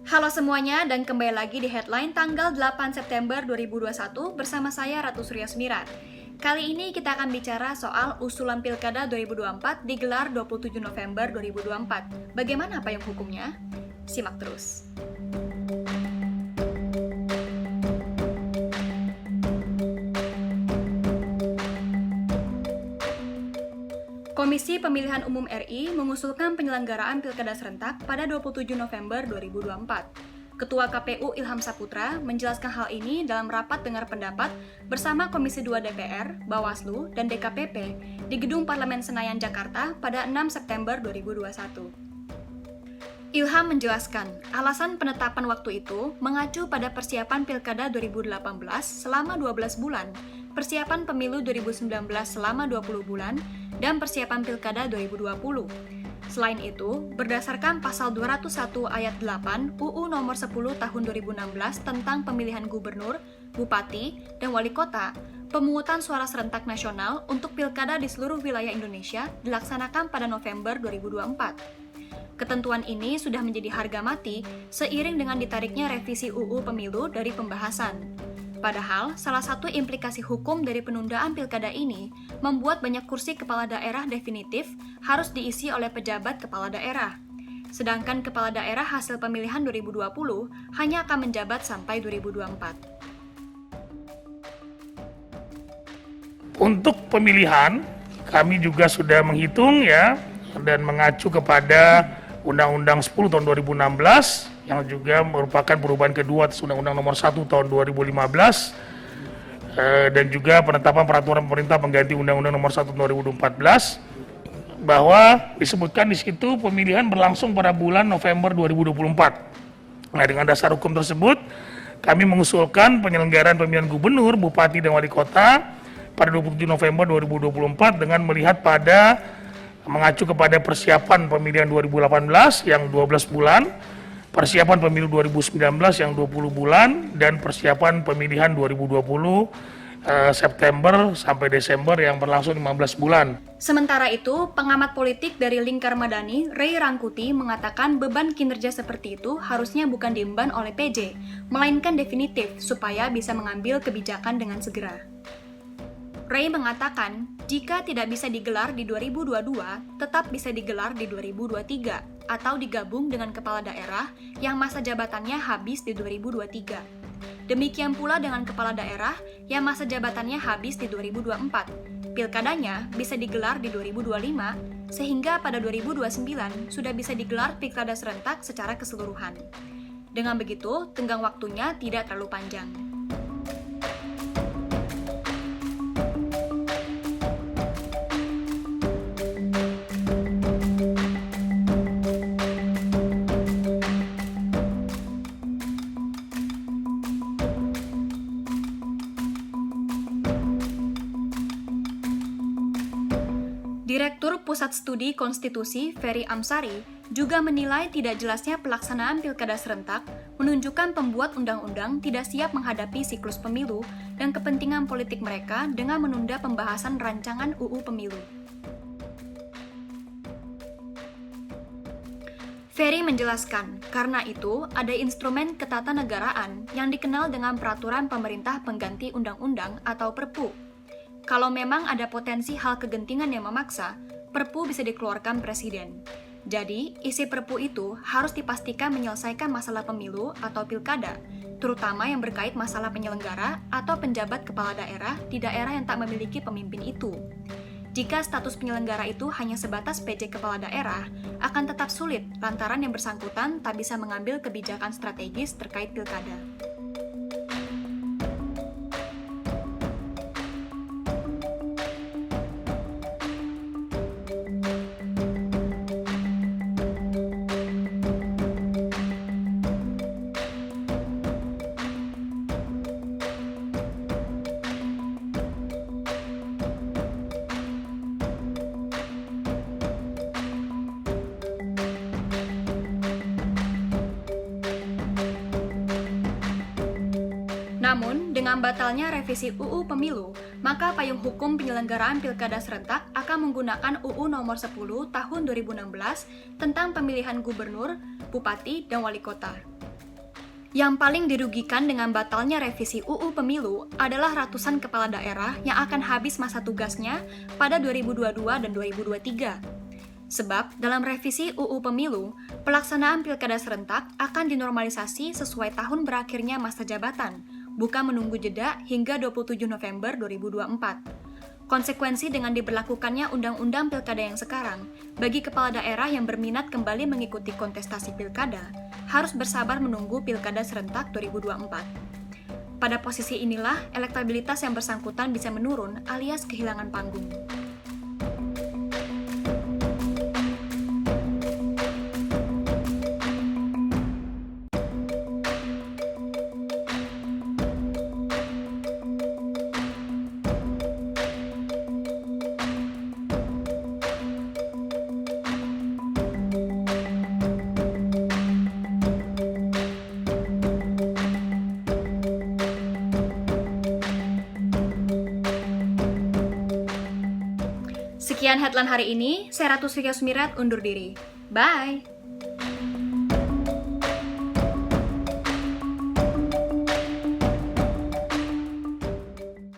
Halo semuanya dan kembali lagi di Headline tanggal 8 September 2021 bersama saya Ratu Surya Sumirat. Kali ini kita akan bicara soal usulan Pilkada 2024 digelar 27 November 2024. Bagaimana payung hukumnya? Simak terus. Komisi Pemilihan Umum RI mengusulkan penyelenggaraan Pilkada serentak pada 27 November 2024. Ketua KPU Ilham Saputra menjelaskan hal ini dalam rapat dengar pendapat bersama Komisi 2 DPR, Bawaslu, dan DKPP di Gedung Parlemen Senayan, Jakarta pada 6 September 2021. Ilham menjelaskan, alasan penetapan waktu itu mengacu pada persiapan Pilkada 2018 selama 12 bulan, persiapan Pemilu 2019 selama 20 bulan, dan persiapan Pilkada 2020. Selain itu, berdasarkan pasal 201 ayat 8 UU nomor 10 tahun 2016 tentang pemilihan gubernur, bupati, dan wali kota, pemungutan suara serentak nasional untuk Pilkada di seluruh wilayah Indonesia dilaksanakan pada November 2024. Ketentuan ini sudah menjadi harga mati seiring dengan ditariknya revisi UU Pemilu dari pembahasan. Padahal, salah satu implikasi hukum dari penundaan pilkada ini membuat banyak kursi kepala daerah definitif harus diisi oleh pejabat kepala daerah. Sedangkan kepala daerah hasil pemilihan 2020 hanya akan menjabat sampai 2024. Untuk pemilihan, kami juga sudah menghitung dan mengacu kepada Undang-Undang 10 tahun 2016 yang juga merupakan perubahan kedua atas Undang-Undang nomor 1 tahun 2015 dan juga penetapan peraturan pemerintah pengganti Undang-Undang nomor 1 tahun 2014 bahwa disebutkan di situ pemilihan berlangsung pada bulan November 2024. Nah, dengan dasar hukum tersebut, kami mengusulkan penyelenggaraan pemilihan gubernur, bupati, dan wali kota pada 27 November 2024 dengan melihat pada mengacu kepada persiapan pemilihan 2018 yang 12 bulan, persiapan pemilu 2019 yang 20 bulan, dan persiapan pemilihan 2020 September sampai Desember yang berlangsung 15 bulan. Sementara itu, pengamat politik dari Lingkar Madani, Ray Rangkuti, mengatakan beban kinerja seperti itu harusnya bukan diemban oleh PJ, melainkan definitif supaya bisa mengambil kebijakan dengan segera. Ray mengatakan, jika tidak bisa digelar di 2022, tetap bisa digelar di 2023, atau digabung dengan kepala daerah yang masa jabatannya habis di 2023. Demikian pula dengan kepala daerah yang masa jabatannya habis di 2024. Pilkadanya bisa digelar di 2025, sehingga pada 2029 sudah bisa digelar pilkada serentak secara keseluruhan. Dengan begitu, tenggang waktunya tidak terlalu panjang. Direktur Pusat Studi Konstitusi Ferry Amsari juga menilai tidak jelasnya pelaksanaan pilkada serentak menunjukkan pembuat undang-undang tidak siap menghadapi siklus pemilu dan kepentingan politik mereka dengan menunda pembahasan rancangan UU Pemilu. Ferry menjelaskan, karena itu ada instrumen ketatanegaraan yang dikenal dengan Peraturan Pemerintah Pengganti Undang-Undang atau Perpu. Kalau memang ada potensi hal kegentingan yang memaksa, Perpu bisa dikeluarkan Presiden. Jadi, isi Perpu itu harus dipastikan menyelesaikan masalah pemilu atau pilkada, terutama yang berkait masalah penyelenggara atau penjabat kepala daerah di daerah yang tak memiliki pemimpin itu. Jika status penyelenggara itu hanya sebatas PJ kepala daerah, akan tetap sulit lantaran yang bersangkutan tak bisa mengambil kebijakan strategis terkait pilkada. Namun, dengan batalnya revisi UU Pemilu, maka payung hukum penyelenggaraan pilkada serentak akan menggunakan UU nomor 10 tahun 2016 tentang pemilihan gubernur, bupati, dan wali kota. Yang paling dirugikan dengan batalnya revisi UU Pemilu adalah ratusan kepala daerah yang akan habis masa tugasnya pada 2022 dan 2023. Sebab, dalam revisi UU Pemilu, pelaksanaan pilkada serentak akan dinormalisasi sesuai tahun berakhirnya masa jabatan, bukan menunggu jeda hingga 27 November 2024. Konsekuensi dengan diberlakukannya Undang-Undang Pilkada yang sekarang, bagi kepala daerah yang berminat kembali mengikuti kontestasi pilkada, harus bersabar menunggu Pilkada serentak 2024. Pada posisi inilah, elektabilitas yang bersangkutan bisa menurun alias kehilangan panggung. Sekian headline hari ini, saya Ratu Sofia Sumirat undur diri. Bye!